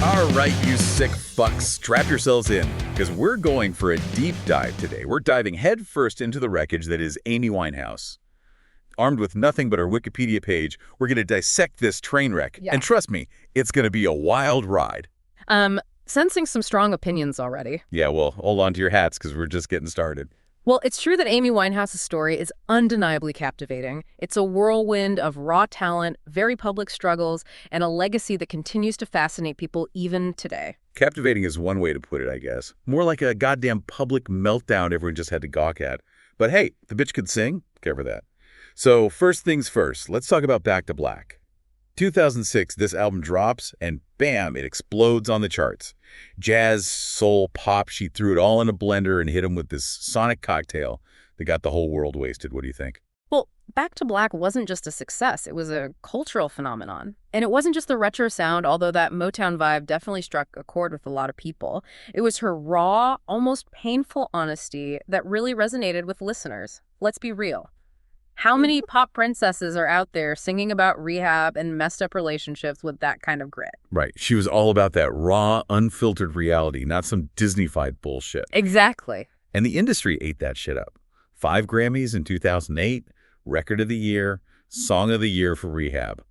All right, you sick fucks, strap yourselves in, because we're going for a deep dive today. We're diving headfirst into the wreckage that is Amy Winehouse. Armed with nothing but our Wikipedia page, we're going to dissect this train wreck. Yeah. And trust me, it's going to be a wild ride. Sensing some strong opinions already. Yeah, well, hold on to your hats, because we're just getting started. Well, it's true that Amy Winehouse's story is undeniably captivating. It's a whirlwind of raw talent, very public struggles, and a legacy that continues to fascinate people even today. Captivating is one way to put it, I guess. More like a goddamn public meltdown everyone just had to gawk at. But hey, the bitch could sing. Care for that. So first things first, let's talk about Back to Black. 2006, this album drops, and bam, it explodes on the charts. Jazz, soul, pop, she threw it all in a blender and hit him with this sonic cocktail that got the whole world wasted. What do you think? Well, Back to Black wasn't just a success. It was a cultural phenomenon. And it wasn't just the retro sound, although that Motown vibe definitely struck a chord with a lot of people. It was her raw, almost painful honesty that really resonated with listeners. Let's be real. How many pop princesses are out there singing about rehab and messed up relationships with that kind of grit? Right. She was all about that raw, unfiltered reality, not some Disney-fied bullshit. Exactly. And the industry ate that shit up. 5 Grammys in 2008, Record of the Year, Song of the Year for Rehab.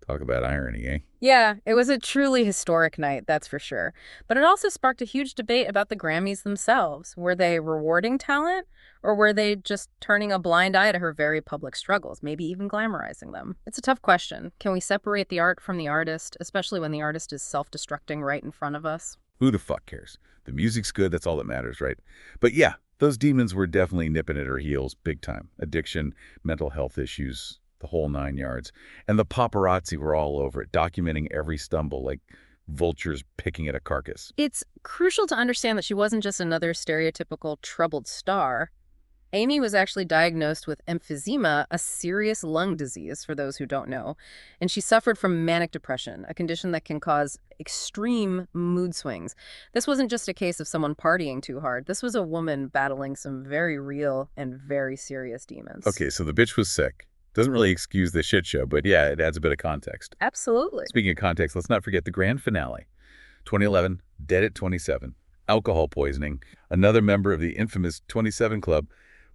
Talk about irony, eh? Yeah, it was a truly historic night, that's for sure. But it also sparked a huge debate about the Grammys themselves. Were they rewarding talent, or were they just turning a blind eye to her very public struggles, maybe even glamorizing them? It's a tough question. Can we separate the art from the artist, especially when the artist is self-destructing right in front of us? Who the fuck cares? The music's good, that's all that matters, right? But yeah, those demons were definitely nipping at her heels big time. Addiction, mental health issues, the whole 9 yards. And the paparazzi were all over it, documenting every stumble like vultures picking at a carcass. It's crucial to understand that she wasn't just another stereotypical troubled star. Amy was actually diagnosed with emphysema, a serious lung disease, for those who don't know, and she suffered from manic depression, a condition that can cause extreme mood swings. This wasn't just a case of someone partying too hard. This was a woman battling some very real and very serious demons. Okay, so the bitch was sick. Doesn't really excuse the shit show, but yeah, it adds a bit of context. Absolutely. Speaking of context, let's not forget the grand finale. 2011, dead at 27. Alcohol poisoning. Another member of the infamous 27 Club.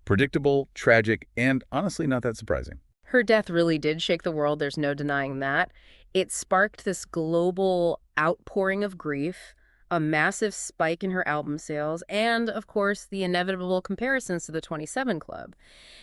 Predictable, tragic, and honestly not that surprising. Her death really did shake the world, there's no denying that. It sparked this global outpouring of grief, a massive spike in her album sales, and, of course, the inevitable comparisons to the 27 Club.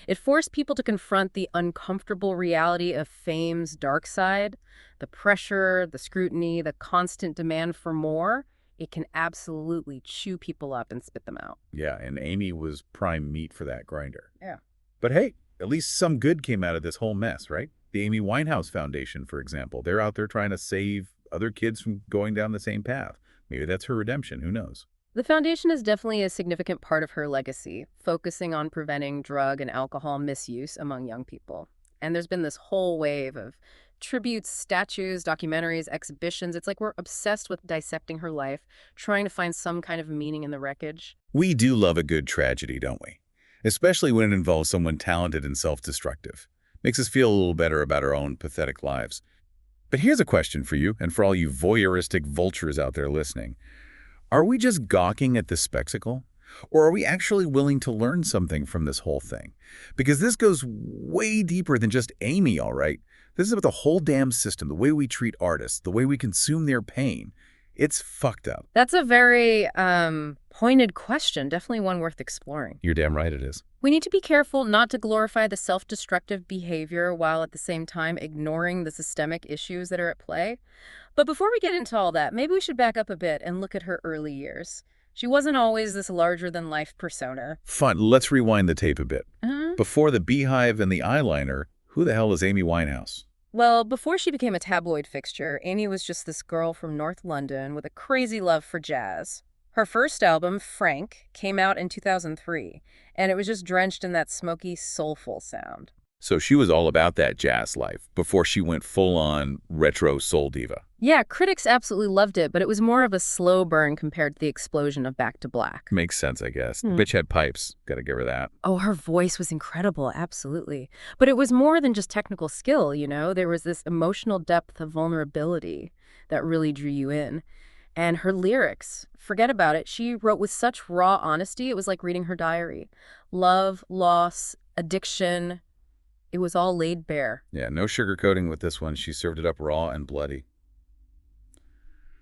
It forced people to confront the uncomfortable reality of fame's dark side, the pressure, the scrutiny, the constant demand for more. It can absolutely chew people up and spit them out. Yeah, and Amy was prime meat for that grinder. Yeah. But hey, at least some good came out of this whole mess, right? The Amy Winehouse Foundation, for example, they're out there trying to save other kids from going down the same path. Maybe that's her redemption, who knows? The foundation is definitely a significant part of her legacy, focusing on preventing drug and alcohol misuse among young people. And there's been this whole wave of tributes, statues, documentaries, exhibitions. It's like we're obsessed with dissecting her life, trying to find some kind of meaning in the wreckage. We do love a good tragedy, don't we? Especially when it involves someone talented and self-destructive. Makes us feel a little better about our own pathetic lives. But here's a question for you, and for all you voyeuristic vultures out there listening. Are we just gawking at this spectacle? Or are we actually willing to learn something from this whole thing? Because this goes way deeper than just Amy, all right? This is about the whole damn system, the way we treat artists, the way we consume their pain. It's fucked up. That's a very pointed question, definitely one worth exploring. You're damn right it is. We need to be careful not to glorify the self-destructive behavior while at the same time ignoring the systemic issues that are at play. But before we get into all that, maybe we should back up a bit and look at her early years. She wasn't always this larger-than-life persona. Fun. Let's rewind the tape a bit. Uh-huh. Before the beehive and the eyeliner, who the hell is Amy Winehouse? Well, before she became a tabloid fixture, Amy was just this girl from North London with a crazy love for jazz. Her first album, Frank, came out in 2003, and it was just drenched in that smoky, soulful sound. So she was all about that jazz life before she went full-on retro soul diva. Yeah, critics absolutely loved it, but it was more of a slow burn compared to the explosion of Back to Black. Makes sense, I guess. The bitch had pipes. Gotta give her that. Oh, her voice was incredible, absolutely. But it was more than just technical skill, you know? There was this emotional depth of vulnerability that really drew you in. And her lyrics, forget about it. She wrote with such raw honesty, it was like reading her diary. Love, loss, addiction, it was all laid bare. Yeah, no sugarcoating with this one. She served it up raw and bloody.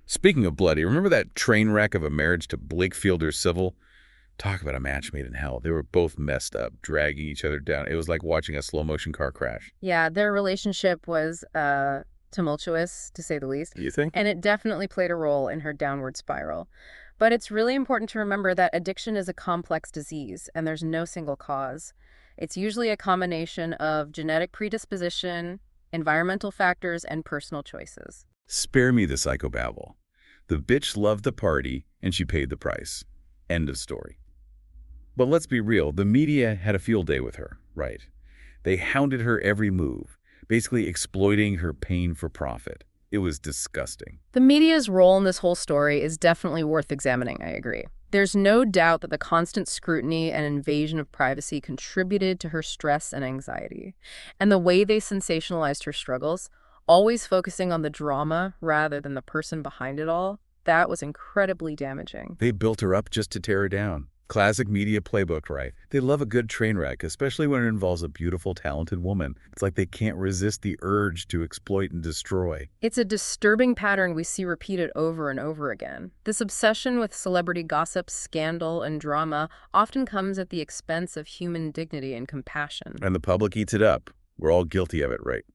Speaking of bloody, remember that train wreck of a marriage to Blake Fielder's Civil? Talk about a match made in hell. They were both messed up, dragging each other down. It was like watching a slow-motion car crash. Yeah, their relationship was tumultuous, to say the least. You think? And it definitely played a role in her downward spiral. But it's really important to remember that addiction is a complex disease, and there's no single cause. It's usually a combination of genetic predisposition, environmental factors, and personal choices. Spare me the psychobabble. The bitch loved the party, and she paid the price. End of story. But let's be real, the media had a field day with her, right? They hounded her every move, basically exploiting her pain for profit. It was disgusting. The media's role in this whole story is definitely worth examining, I agree. There's no doubt that the constant scrutiny and invasion of privacy contributed to her stress and anxiety. And the way they sensationalized her struggles, always focusing on the drama rather than the person behind it all, that was incredibly damaging. They built her up just to tear her down. Classic media playbook, right? They love a good train wreck, especially when it involves a beautiful, talented woman. It's like they can't resist the urge to exploit and destroy. It's a disturbing pattern we see repeated over and over again. This obsession with celebrity gossip, scandal, and drama often comes at the expense of human dignity and compassion. And the public eats it up. We're all guilty of it, right?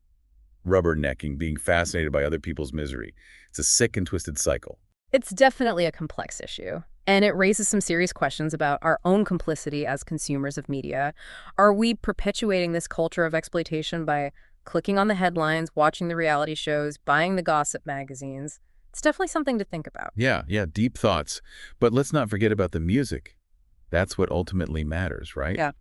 Rubbernecking, being fascinated by other people's misery. It's a sick and twisted cycle. It's definitely a complex issue, and it raises some serious questions about our own complicity as consumers of media. Are we perpetuating this culture of exploitation by clicking on the headlines, watching the reality shows, buying the gossip magazines? It's definitely something to think about. Yeah, deep thoughts. But let's not forget about the music. That's what ultimately matters, right? Yeah.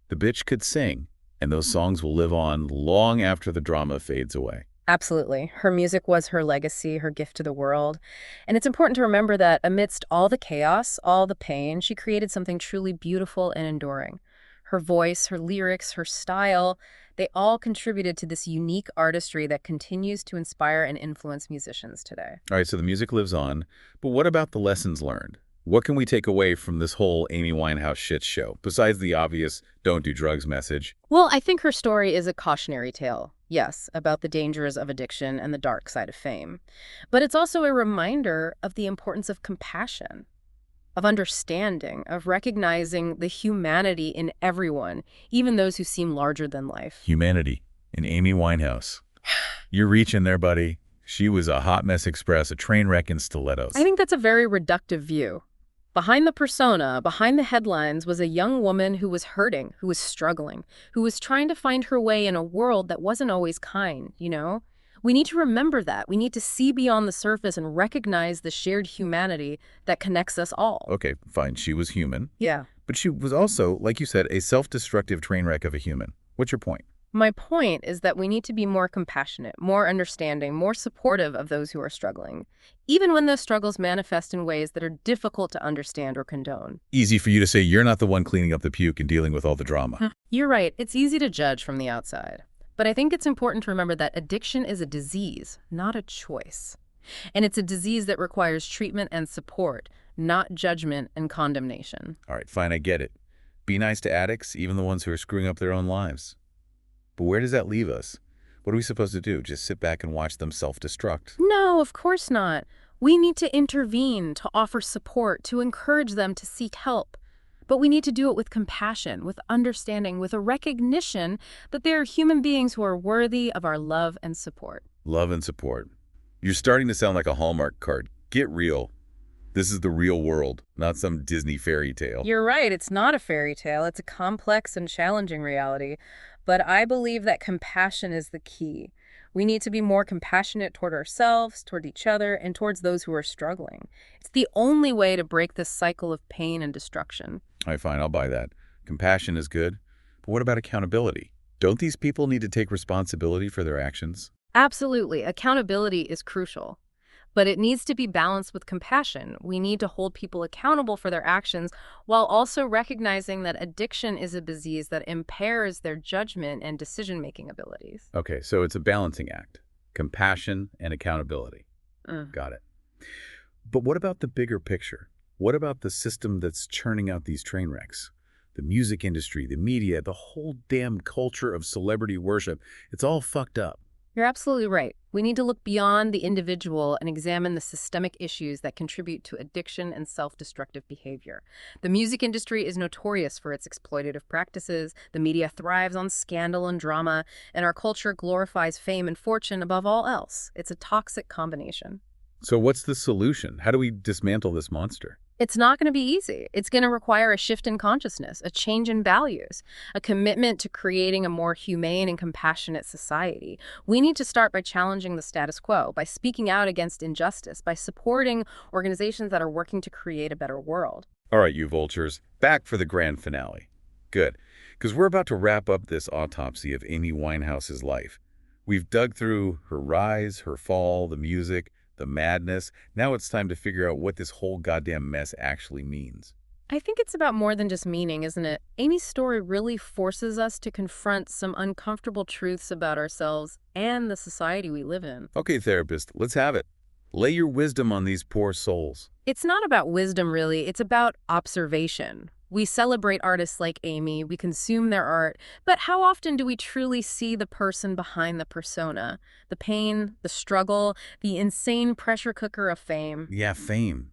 The bitch could sing, and those songs will live on long after the drama fades away. Absolutely. Her music was her legacy, her gift to the world. And it's important to remember that amidst all the chaos, all the pain, she created something truly beautiful and enduring. Her voice, her lyrics, her style, they all contributed to this unique artistry that continues to inspire and influence musicians today. All right, so the music lives on, but what about the lessons learned? What can we take away from this whole Amy Winehouse shit show, besides the obvious don't do drugs message? Well, I think her story is a cautionary tale, yes, about the dangers of addiction and the dark side of fame. But it's also a reminder of the importance of compassion, of understanding, of recognizing the humanity in everyone, even those who seem larger than life. Humanity in Amy Winehouse. You're reaching there, buddy. She was a hot mess express, a train wreck in stilettos. I think that's a very reductive view. Behind the persona, behind the headlines, was a young woman who was hurting, who was struggling, who was trying to find her way in a world that wasn't always kind, you know? We need to remember that. We need to see beyond the surface and recognize the shared humanity that connects us all. Okay, fine, she was human. Yeah. But she was also, like you said, a self-destructive train wreck of a human. What's your point? My point is that we need to be more compassionate, more understanding, more supportive of those who are struggling, even when those struggles manifest in ways that are difficult to understand or condone. Easy for you to say you're not the one cleaning up the puke and dealing with all the drama. You're right. It's easy to judge from the outside. But I think it's important to remember that addiction is a disease, not a choice. And it's a disease that requires treatment and support, not judgment and condemnation. All right, fine, I get it. Be nice to addicts, even the ones who are screwing up their own lives. But where does that leave us? What are we supposed to do? Just sit back and watch them self-destruct? No, of course not. We need to intervene, to offer support, to encourage them to seek help. But we need to do it with compassion, with understanding, with a recognition that they are human beings who are worthy of our love and support. Love and support. You're starting to sound like a Hallmark card. Get real. This is the real world, not some Disney fairy tale. You're right. It's not a fairy tale. It's a complex and challenging reality. But I believe that compassion is the key. We need to be more compassionate toward ourselves, toward each other, and towards those who are struggling. It's the only way to break this cycle of pain and destruction. All right, fine, I'll buy that. Compassion is good. But what about accountability? Don't these people need to take responsibility for their actions? Absolutely. Accountability is crucial. But it needs to be balanced with compassion. We need to hold people accountable for their actions while also recognizing that addiction is a disease that impairs their judgment and decision-making abilities. Okay, so it's a balancing act. Compassion and accountability. Got it. But what about the bigger picture? What about the system that's churning out these train wrecks? The music industry, the media, the whole damn culture of celebrity worship, it's all fucked up. You're absolutely right. We need to look beyond the individual and examine the systemic issues that contribute to addiction and self-destructive behavior. The music industry is notorious for its exploitative practices, the media thrives on scandal and drama, and our culture glorifies fame and fortune above all else. It's a toxic combination. So what's the solution? How do we dismantle this monster? It's not going to be easy. It's going to require a shift in consciousness, a change in values, a commitment to creating a more humane and compassionate society. We need to start by challenging the status quo, by speaking out against injustice, by supporting organizations that are working to create a better world. All right, you vultures, back for the grand finale. Good, because we're about to wrap up this autopsy of Amy Winehouse's life. We've dug through her rise, her fall, the music, the madness. Now it's time to figure out what this whole goddamn mess actually means. I think it's about more than just meaning, isn't it? Amy's story really forces us to confront some uncomfortable truths about ourselves and the society we live in. Okay, therapist, let's have it. Lay your wisdom on these poor souls. It's not about wisdom, really. It's about observation. We celebrate artists like Amy, we consume their art, but how often do we truly see the person behind the persona? The pain, the struggle, the insane pressure cooker of fame. Yeah, fame.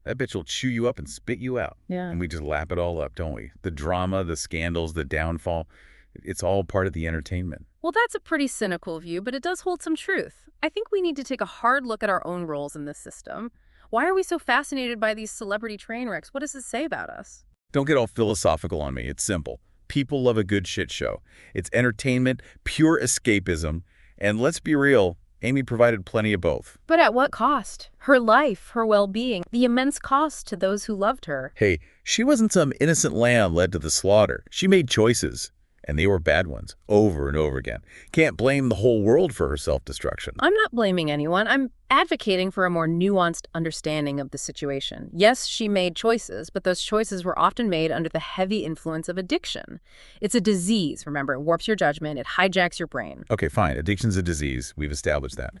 That bitch will chew you up and spit you out. Yeah. And we just lap it all up, don't we? The drama, the scandals, the downfall, it's all part of the entertainment. Well, that's a pretty cynical view, but it does hold some truth. I think we need to take a hard look at our own roles in this system. Why are we so fascinated by these celebrity train wrecks? What does it say about us? Don't get all philosophical on me. It's simple. People love a good shit show. It's entertainment, pure escapism, and let's be real, Amy provided plenty of both. But at what cost? Her life, her well-being, the immense cost to those who loved her. Hey, she wasn't some innocent lamb led to the slaughter. She made choices, and they were bad ones, over and over again. Can't blame the whole world for her self-destruction. I'm not blaming anyone. I'm advocating for a more nuanced understanding of the situation. Yes, she made choices, but those choices were often made under the heavy influence of addiction. It's a disease, remember. It warps your judgment. It hijacks your brain. Okay, fine. Addiction's a disease. We've established that.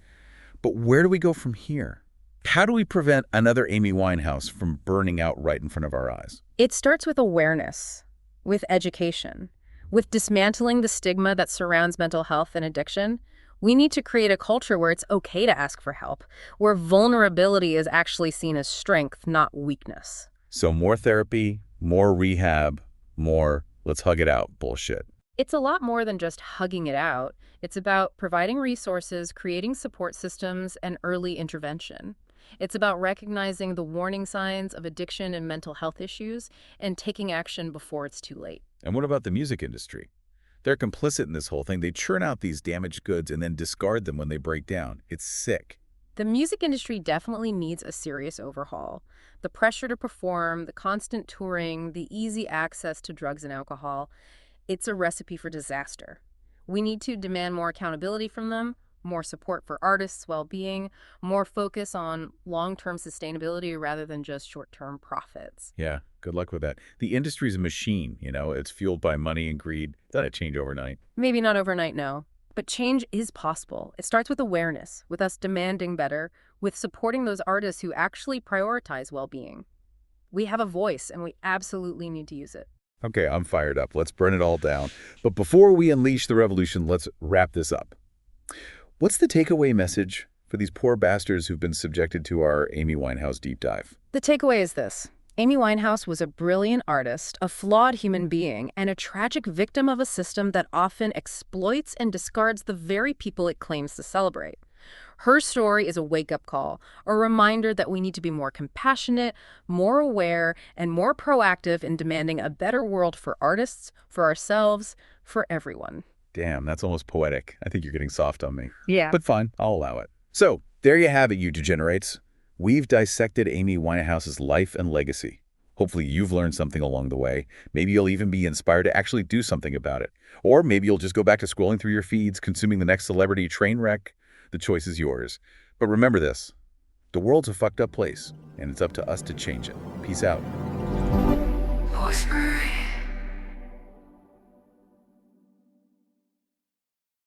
But where do we go from here? How do we prevent another Amy Winehouse from burning out right in front of our eyes? It starts with awareness, with education, with dismantling the stigma that surrounds mental health and addiction. We need to create a culture where it's okay to ask for help, where vulnerability is actually seen as strength, not weakness. So more therapy, more rehab, more let's hug it out bullshit. It's a lot more than just hugging it out. It's about providing resources, creating support systems, and early intervention. It's about recognizing the warning signs of addiction and mental health issues and taking action before it's too late. And what about the music industry? They're complicit in this whole thing. They churn out these damaged goods and then discard them when they break down. It's sick. The music industry definitely needs a serious overhaul. The pressure to perform, the constant touring, the easy access to drugs and alcohol, it's a recipe for disaster. We need to demand more accountability from them, more support for artists' well-being, more focus on long-term sustainability rather than just short-term profits. Yeah, good luck with that. The industry's a machine, you know, it's fueled by money and greed. Doesn't change overnight. Maybe not overnight, no. But change is possible. It starts with awareness, with us demanding better, with supporting those artists who actually prioritize well-being. We have a voice, and we absolutely need to use it. Okay, I'm fired up. Let's burn it all down. But before we unleash the revolution, let's wrap this up. What's the takeaway message for these poor bastards who've been subjected to our Amy Winehouse deep dive? The takeaway is this. Amy Winehouse was a brilliant artist, a flawed human being, and a tragic victim of a system that often exploits and discards the very people it claims to celebrate. Her story is a wake-up call, a reminder that we need to be more compassionate, more aware, and more proactive in demanding a better world for artists, for ourselves, for everyone. Damn, that's almost poetic. I think you're getting soft on me. Yeah. But fine, I'll allow it. So, there you have it, you degenerates. We've dissected Amy Winehouse's life and legacy. Hopefully you've learned something along the way. Maybe you'll even be inspired to actually do something about it. Or maybe you'll just go back to scrolling through your feeds, consuming the next celebrity train wreck. The choice is yours. But remember this, the world's a fucked up place, and it's up to us to change it. Peace out. Whisper.